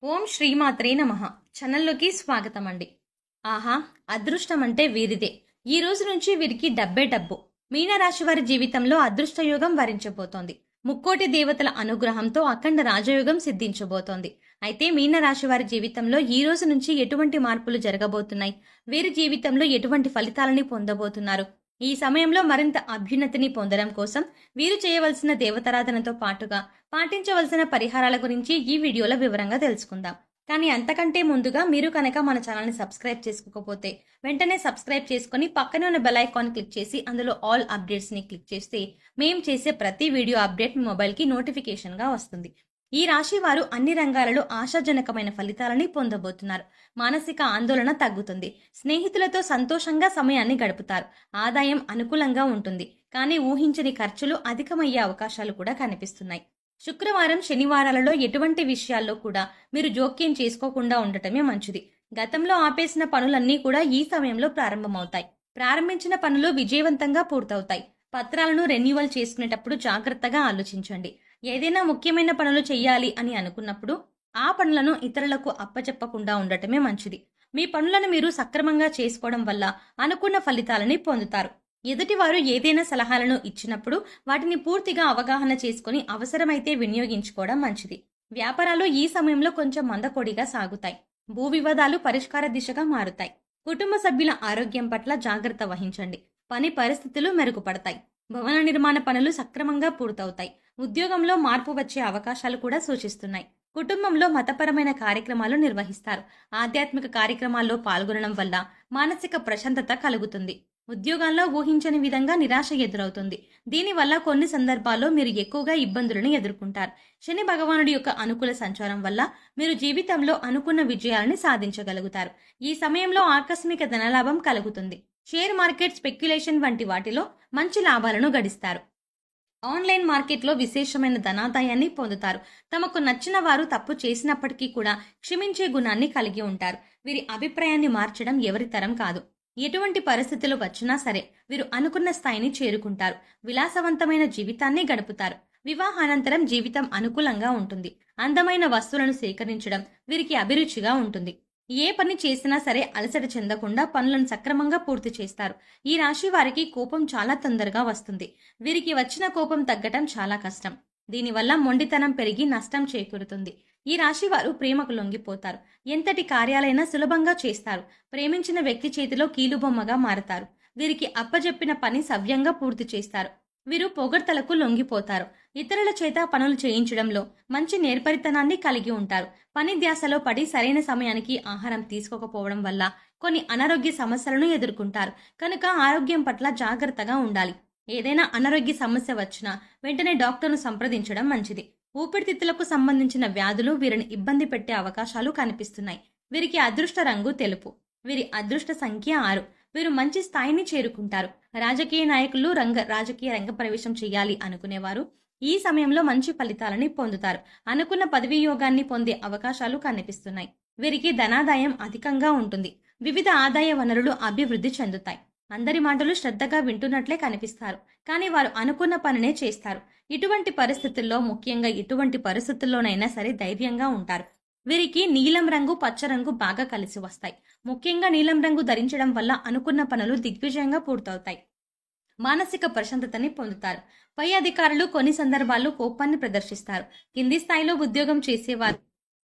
ఓం శ్రీమాత్రే నమః. ఛానల్లోకి స్వాగతం అండి. ఆహా, అదృష్టం అంటే వీరిదే. ఈ రోజు నుంచి వీరికి డబ్బే డబ్బు. మీనరాశి వారి జీవితంలో అదృష్టయోగం వరించబోతోంది. ముక్కోటి దేవతల అనుగ్రహంతో అఖండ రాజయోగం సిద్ధించబోతోంది. అయితే మీనరాశి వారి జీవితంలో ఈ రోజు నుంచి ఎటువంటి మార్పులు జరగబోతున్నాయి, వీరి జీవితంలో ఎటువంటి ఫలితాలని పొందబోతున్నారు, ఈ సమయంలో మరింత అభ్యున్నతిని పొందడం కోసం వీరు చేయవలసిన దేవతారాధనతో పాటుగా పాటించవలసిన పరిహారాల గురించి ఈ వీడియోలో వివరంగా తెలుసుకుందాం. కానీ అంతకంటే ముందుగా మీరు కనుక మన ఛానల్ని సబ్స్క్రైబ్ చేసుకోకపోతే వెంటనే సబ్స్క్రైబ్ చేసుకుని పక్కనే ఉన్న బెల్ ఐకాన్ క్లిక్ చేసి అందులో ఆల్ అప్డేట్స్ని క్లిక్ చేస్తే మేము చేసే ప్రతి వీడియో అప్డేట్ మీ మొబైల్కి నోటిఫికేషన్గా వస్తుంది. ఈ రాశి వారు అన్ని రంగాలలో ఆశాజనకమైన ఫలితాలని పొందబోతున్నారు. మానసిక ఆందోళన తగ్గుతుంది. స్నేహితులతో సంతోషంగా సమయాన్ని గడుపుతారు. ఆదాయం అనుకూలంగా ఉంటుంది. కానీ ఊహించని ఖర్చులు అధికమయ్యే అవకాశాలు కూడా కనిపిస్తున్నాయి. శుక్రవారం శనివారాలలో ఎటువంటి విషయాల్లో కూడా మీరు జోక్యం చేసుకోకుండా ఉండటమే మంచిది. గతంలో ఆపేసిన పనులన్నీ కూడా ఈ సమయంలో ప్రారంభమవుతాయి. ప్రారంభించిన పనులు విజయవంతంగా పూర్తవుతాయి. పత్రాలను రెన్యువల్ చేసుకునేటప్పుడు జాగ్రత్తగా ఆలోచించండి. ఏదైనా ముఖ్యమైన పనులు చెయ్యాలి అని అనుకున్నప్పుడు ఆ పనులను ఇతరులకు అప్పచెప్పకుండా ఉండటమే మంచిది. మీ పనులను మీరు సక్రమంగా చేసుకోవడం వల్ల అనుకున్న ఫలితాలని పొందుతారు. ఎదుటివారు ఏదైనా సలహాలను ఇచ్చినప్పుడు వాటిని పూర్తిగా అవగాహన చేసుకుని అవసరమైతే వినియోగించుకోవడం మంచిది. వ్యాపారాలు ఈ సమయంలో కొంచెం మందకొడిగా సాగుతాయి. భూ వివాదాలు పరిష్కార దిశగా మారుతాయి. కుటుంబ సభ్యుల ఆరోగ్యం పట్ల జాగ్రత్త వహించండి. పని పరిస్థితులు మెరుగుపడతాయి. భవన నిర్మాణ పనులు సక్రమంగా పూర్తవుతాయి. ఉద్యోగంలో మార్పు వచ్చే అవకాశాలు కూడా సూచిస్తున్నాయి. కుటుంబంలో మతపరమైన కార్యక్రమాలు నిర్వహిస్తారు. ఆధ్యాత్మిక కార్యక్రమాల్లో పాల్గొనడం వల్ల మానసిక ప్రశాంతత కలుగుతుంది. ఉద్యోగాల్లో ఊహించని విధంగా నిరాశ ఎదురవుతుంది. దీనివల్ల కొన్ని సందర్భాల్లో మీరు ఎక్కువగా ఇబ్బందులను ఎదుర్కొంటారు. శని భగవానుడి యొక్క అనుకూల సంచారం వల్ల మీరు జీవితంలో అనుకున్న విజయాలని సాధించగలుగుతారు. ఈ సమయంలో ఆకస్మిక ధనలాభం కలుగుతుంది. షేర్ మార్కెట్, స్పెక్యులేషన్ వంటి వాటిలో మంచి లాభాలను గడిస్తారు. ఆన్లైన్ మార్కెట్లో విశేషమైన ధనాదాయాన్ని పొందుతారు. తమకు నచ్చిన వారు తప్పు చేసినప్పటికీ కూడా క్షమించే గుణాన్ని కలిగి ఉంటారు. వీరి అభిప్రాయాన్ని మార్చడం ఎవరి తరం కాదు. ఎటువంటి పరిస్థితులు వచ్చినా సరే వీరు అనుకున్న స్థాయిని చేరుకుంటారు. విలాసవంతమైన జీవితాన్ని గడుపుతారు. వివాహానంతరం జీవితం అనుకూలంగా ఉంటుంది. అందమైన వస్తువులను సేకరించడం వీరికి అభిరుచిగా ఉంటుంది. ఏ పని చేసినా సరే అలసట చెందకుండా పనులను సక్రమంగా పూర్తి చేస్తారు. ఈ రాశి వారికి కోపం చాలా తొందరగా వస్తుంది. వీరికి వచ్చిన కోపం తగ్గటం చాలా కష్టం. దీనివల్ల మొండితనం పెరిగి నష్టం చేకూరుతుంది. ఈ రాశి వారు ప్రేమకు లొంగిపోతారు. ఎంతటి కార్యాలైనా సులభంగా చేస్తారు. ప్రేమించిన వ్యక్తి చేతిలో కీలుబొమ్మగా మారతారు. వీరికి అప్పజెప్పిన పని సవ్యంగా పూర్తి చేస్తారు. వీరు పొగడ్తలకు లొంగిపోతారు. ఇతరుల చేత పనులు చేయించడంలో మంచి నేర్పరితనాన్ని కలిగి ఉంటారు. పని ధ్యాసలో పడి సరైన సమయానికి ఆహారం తీసుకోకపోవడం వల్ల కొన్ని అనారోగ్య సమస్యలను ఎదుర్కొంటారు. కనుక ఆరోగ్యం పట్ల జాగ్రత్తగా ఉండాలి. ఏదైనా అనారోగ్య సమస్య వచ్చినా వెంటనే డాక్టర్ను సంప్రదించడం మంచిది. ఊపిరితిత్తులకు సంబంధించిన వ్యాధులు వీరిని ఇబ్బంది పెట్టే అవకాశాలు కనిపిస్తున్నాయి. వీరికి అదృష్ట రంగు తెలుపు. వీరి అదృష్ట సంఖ్య 6. వీరు మంచి స్థాయిని చేరుకుంటారు. రాజకీయ నాయకులు రాజకీయ రంగ ప్రవేశం చేయాలి అనుకునేవారు ఈ సమయంలో మంచి ఫలితాలని పొందుతారు. అనుకున్న పదవీ యోగాన్ని పొందే అవకాశాలు కనిపిస్తున్నాయి. వీరికి ధనాదాయం అధికంగా ఉంటుంది. వివిధ ఆదాయ వనరులు అభివృద్ధి చెందుతాయి. అందరి మాటలు శ్రద్ధగా వింటున్నట్లే కనిపిస్తారు. కానీ వారు అనుకున్న పనినే చేస్తారు. ఇటువంటి పరిస్థితుల్లో, ముఖ్యంగా ఇటువంటి పరిస్థితుల్లోనైనా సరే ధైర్యంగా ఉంటారు. వీరికి నీలం రంగు, పచ్చ రంగు బాగా కలిసి వస్తాయి. ముఖ్యంగా నీలం రంగు ధరించడం వల్ల అనుకున్న పనులు దిగ్విజయంగా పూర్తవుతాయి. మానసిక ప్రశాంతతని పొందుతారు. పై అధికారులు కొన్ని సందర్భాల్లో కోపాన్ని ప్రదర్శిస్తారు. కింది స్థాయిలో ఉద్యోగం చేసేవారు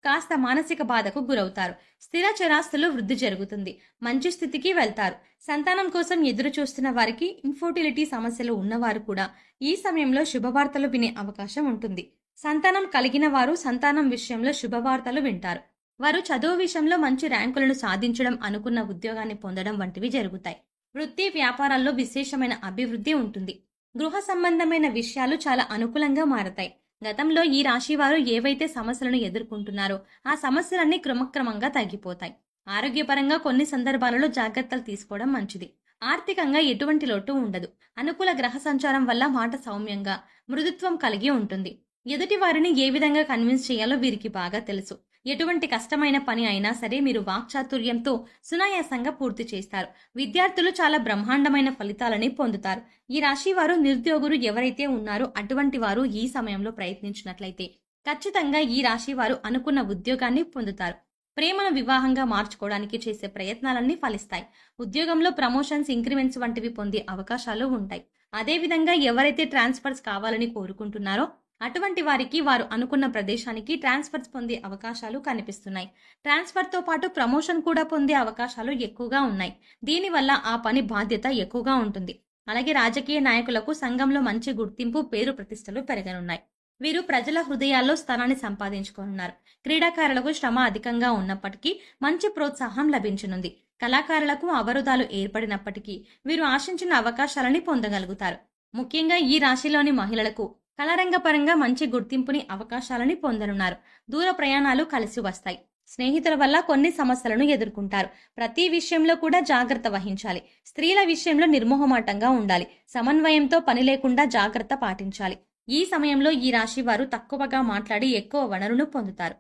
కాస్త మానసిక బాధకు గురవుతారు. స్థిర చరాస్తులు వృద్ధి జరుగుతుంది. మంచి స్థితికి వెళ్తారు. సంతానం కోసం ఎదురు చూస్తున్న వారికి, ఇన్ఫర్టిలిటీ సమస్యలు ఉన్నవారు కూడా ఈ సమయంలో శుభవార్తలు వినే అవకాశం ఉంటుంది. సంతానం కలిగిన వారు సంతానం విషయంలో శుభవార్తలు వింటారు. వారు చదువు విషయంలో మంచి ర్యాంకులను సాధించడం, అనుకున్న ఉద్యోగాన్ని పొందడం వంటివి జరుగుతాయి. వృత్తి వ్యాపారాల్లో విశేషమైన అభివృద్ధి ఉంటుంది. గృహ సంబంధమైన విషయాలు చాలా అనుకూలంగా మారతాయి. గతంలో ఈ రాశి వారు ఏవైతే సమస్యలను ఎదుర్కొంటున్నారో ఆ సమస్యలన్నీ క్రమక్రమంగా తగ్గిపోతాయి. ఆరోగ్యపరంగా కొన్ని సందర్భాలలో జాగ్రత్తలు తీసుకోవడం మంచిది. ఆర్థికంగా ఎటువంటి లోటు ఉండదు. అనుకూల గ్రహ సంచారం వల్ల మాట సౌమ్యంగా, మృదుత్వం కలిగి ఉంటుంది. ఎదుటి వారిని ఏ విధంగా కన్విన్స్ చేయాలో వీరికి బాగా తెలుసు. ఎటువంటి కష్టమైన పని అయినా సరే మీరు వాక్చాతుర్యంతో సునాయాసంగా పూర్తి చేస్తారు. విద్యార్థులు చాలా బ్రహ్మాండమైన ఫలితాలని పొందుతారు. ఈ రాశి వారు నిరుద్యోగులు ఎవరైతే ఉన్నారో అటువంటి వారు ఈ సమయంలో ప్రయత్నించినట్లయితే ఖచ్చితంగా ఈ రాశి వారు అనుకున్న ఉద్యోగాన్ని పొందుతారు. ప్రేమను వివాహంగా మార్చుకోవడానికి చేసే ప్రయత్నాలన్నీ ఫలిస్తాయి. ఉద్యోగంలో ప్రమోషన్స్, ఇంక్రిమెంట్స్ వంటివి పొందే అవకాశాలు ఉంటాయి. అదేవిధంగా ఎవరైతే ట్రాన్స్ఫర్స్ కావాలని కోరుకుంటున్నారో అటువంటి వారికి వారు అనుకున్న ప్రదేశానికి ట్రాన్స్ఫర్స్ పొందే అవకాశాలు కనిపిస్తున్నాయి. ట్రాన్స్ఫర్తో పాటు ప్రమోషన్ కూడా పొందే అవకాశాలు ఎక్కువగా ఉన్నాయి. దీనివల్ల ఆ పని బాధ్యత ఎక్కువగా ఉంటుంది. అలాగే రాజకీయ నాయకులకు సంఘంలో మంచి గుర్తింపు, పేరు ప్రతిష్టలు పెరగనున్నాయి. వీరు ప్రజల హృదయాల్లో స్థానాన్ని సంపాదించుకోనున్నారు. క్రీడాకారులకు శ్రమ అధికంగా ఉన్నప్పటికీ మంచి ప్రోత్సాహం లభించనుంది. కళాకారులకు అవరోధాలు ఏర్పడినప్పటికీ వీరు ఆశించిన అవకాశాలని పొందగలుగుతారు. ముఖ్యంగా ఈ రాశిలోని మహిళలకు కళారంగపరంగా మంచి గుర్తింపుని, అవకాశాలని పొందనున్నారు. దూర ప్రయాణాలు కలిసి వస్తాయి. స్నేహితుల వల్ల కొన్ని సమస్యలను ఎదుర్కొంటారు. ప్రతి విషయంలో కూడా జాగ్రత్త వహించాలి. స్త్రీల విషయంలో నిర్మోహమాటంగా ఉండాలి. సమన్వయంతో పని లేకుండా జాగ్రత్త పాటించాలి. ఈ సమయంలో ఈ రాశి వారు తక్కువగా మాట్లాడి ఎక్కువ వనరును పొందుతారు.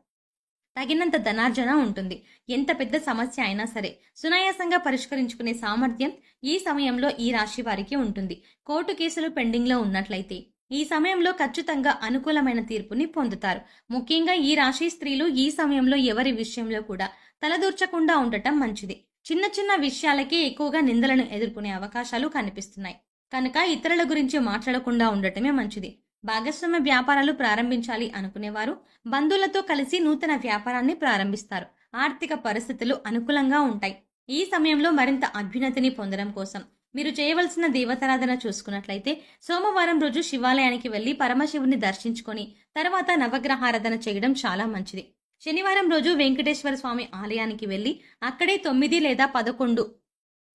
తగినంత ధనార్జన ఉంటుంది. ఎంత పెద్ద సమస్య అయినా సరే సునాయాసంగా పరిష్కరించుకునే సామర్థ్యం ఈ సమయంలో ఈ రాశి వారికి ఉంటుంది. కోర్టు కేసులు పెండింగ్ లో ఉన్నట్లయితే ఈ సమయంలో ఖచ్చితంగా అనుకూలమైన తీర్పుని పొందుతారు. ముఖ్యంగా ఈ రాశి స్త్రీలు ఈ సమయంలో ఎవరి విషయంలో కూడా తలదూర్చకుండా ఉండటం మంచిది. చిన్న చిన్న విషయాలకే ఎక్కువగా నిందలను ఎదుర్కొనే అవకాశాలు కనిపిస్తున్నాయి. కనుక ఇతరుల గురించి మాట్లాడకుండా ఉండటమే మంచిది. భాగస్వామ్య వ్యాపారాలు ప్రారంభించాలి అనుకునేవారు బంధువులతో కలిసి నూతన వ్యాపారాన్ని ప్రారంభిస్తారు. ఆర్థిక పరిస్థితులు అనుకూలంగా ఉంటాయి. ఈ సమయంలో మరింత అభ్యున్నతిని పొందడం కోసం మీరు చేయవలసిన దేవతారాధన చూసుకున్నట్లయితే సోమవారం రోజు శివాలయానికి వెళ్లి పరమశివుని దర్శించుకొని తర్వాత నవగ్రహారాధన చేయడం చాలా మంచిది. శనివారం రోజు వెంకటేశ్వర స్వామి ఆలయానికి వెళ్లి అక్కడే 9 లేదా 11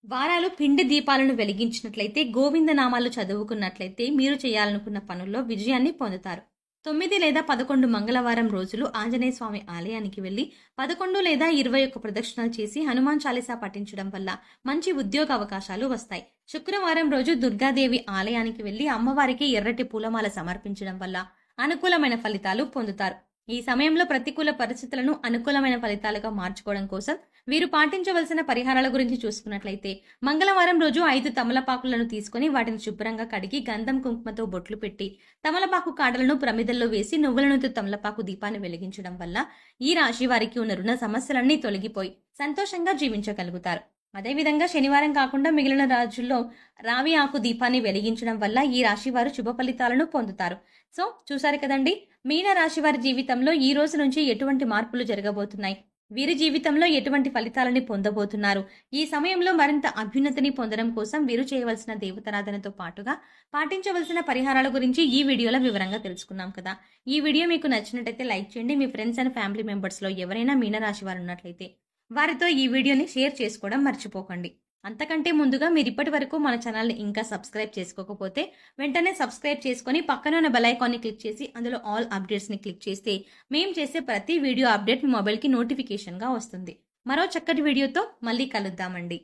వారాలు పిండి దీపాలను వెలిగించినట్లయితే, గోవిందనామాలు చదువుకున్నట్లయితే మీరు చేయాలనుకున్న పనుల్లో విజయాన్ని పొందుతారు. 9 లేదా 11 మంగళవారం రోజులు ఆంజనేయ స్వామి ఆలయానికి వెళ్లి 11 లేదా 21 ప్రదక్షిణలు చేసి హనుమాన్ చాలీసా పఠించడం వల్ల మంచి ఉద్యోగ అవకాశాలు వస్తాయి. శుక్రవారం రోజు దుర్గాదేవి ఆలయానికి వెళ్లి అమ్మవారికి ఎర్రటి పూలమాల సమర్పించడం వల్ల అనుకూలమైన ఫలితాలు పొందుతారు. ఈ సమయంలో ప్రతికూల పరిస్థితులను అనుకూలమైన ఫలితాలుగా మార్చుకోవడం కోసం వీరు పాటించవలసిన పరిహారాల గురించి చూసుకున్నట్లయితే, మంగళవారం రోజు 5 తమలపాకులను తీసుకుని వాటిని శుభ్రంగా కడిగి గంధం కుంకుమతో బొట్లు పెట్టి తమలపాకు కాడలను ప్రమిదల్లో వేసి నువ్వుల నూనెతో తమలపాకు దీపాన్ని వెలిగించడం వల్ల ఈ రాశి వారికి ఉన్న రుణ సమస్యలన్నీ తొలగిపోయి సంతోషంగా జీవించగలుగుతారు. అదేవిధంగా శనివారం కాకుండా మిగిలిన రోజుల్లో రావి ఆకు దీపాన్ని వెలిగించడం వల్ల ఈ రాశి వారు శుభ ఫలితాలను పొందుతారు. సో చూసారు కదండి, మీన రాశి వారి జీవితంలో ఈ రోజు నుంచి ఎటువంటి మార్పులు జరగబోతున్నాయి, వీరి జీవితంలో ఎటువంటి ఫలితాలని పొందబోతున్నారు, ఈ సమయంలో మరింత అభ్యున్నతిని పొందడం కోసం వీరు చేయవలసిన దేవతారాధనతో పాటుగా పాటించవలసిన పరిహారాల గురించి ఈ వీడియోలో వివరంగా తెలుసుకున్నాం కదా. ఈ వీడియో మీకు నచ్చినట్టయితే లైక్ చేయండి. మీ ఫ్రెండ్స్ అండ్ ఫ్యామిలీ మెంబర్స్ లో ఎవరైనా మీనరాశి వారు ఉన్నట్లయితే వారితో ఈ వీడియోని షేర్ చేసుకోవడం మర్చిపోకండి. అంతకంటే ముందుగా మీరు ఇప్పటి వరకు మన ఛానల్ని ఇంకా సబ్స్క్రైబ్ చేసుకోకపోతే వెంటనే సబ్స్క్రైబ్ చేసుకొని పక్కన ఉన్న బెల్ ఐకాన్ని క్లిక్ చేసి అందులో ఆల్ అప్డేట్స్ని క్లిక్ చేస్తే మేము చేసే ప్రతి వీడియో అప్డేట్ మీ మొబైల్కి నోటిఫికేషన్గా వస్తుంది. మరో చక్కటి వీడియోతో మళ్ళీ కలుద్దామండి.